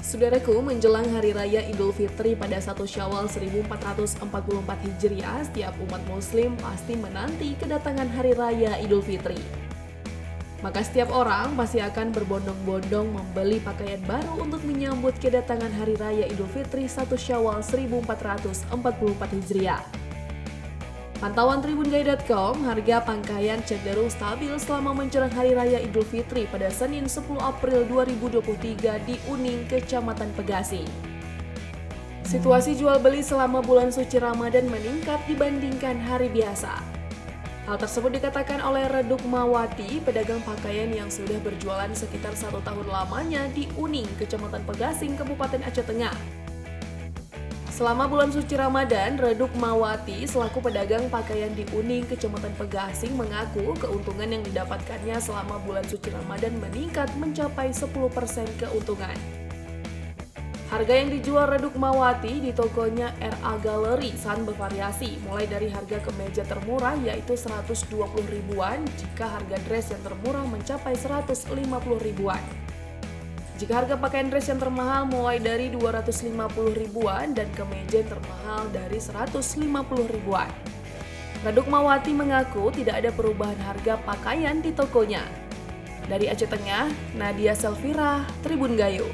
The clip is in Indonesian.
Saudaraku, menjelang Hari Raya Idul Fitri pada 1 Syawal 1444 Hijriah, setiap umat muslim pasti menanti kedatangan Hari Raya Idul Fitri. Maka setiap orang pasti akan berbondong-bondong membeli pakaian baru untuk menyambut kedatangan Hari Raya Idul Fitri 1 Syawal 1444 Hijriah. Pantauan tribungaya.com, harga pakaian cenderung stabil selama menjelang Hari Raya Idul Fitri pada Senin 10 April 2023 di Uning, Kecamatan Pegasi. Situasi jual beli selama bulan suci Ramadan meningkat dibandingkan hari biasa. Hal tersebut dikatakan oleh Reduk Mawati, pedagang pakaian yang sudah berjualan sekitar 1 tahun lamanya di Uning, Kecamatan Pegasing, Kabupaten Aceh Tengah. Selama bulan suci Ramadan, Reduk Mawati selaku pedagang pakaian di Uning, Kecamatan Pegasing mengaku keuntungan yang didapatkannya selama bulan suci Ramadan meningkat mencapai 10% keuntungan. Harga yang dijual Reduk Mawati di tokonya RA Gallery Sun bervariasi, mulai dari harga kemeja termurah yaitu 120 ribuan, jika harga dress yang termurah mencapai 150 ribuan. Jika harga pakaian dress yang termahal mulai dari 250 ribuan dan kemeja yang termahal dari 150 ribuan. Reduk Mawati mengaku tidak ada perubahan harga pakaian di tokonya. Dari Aceh Tengah, Nadia Selvira, Tribun Gayo.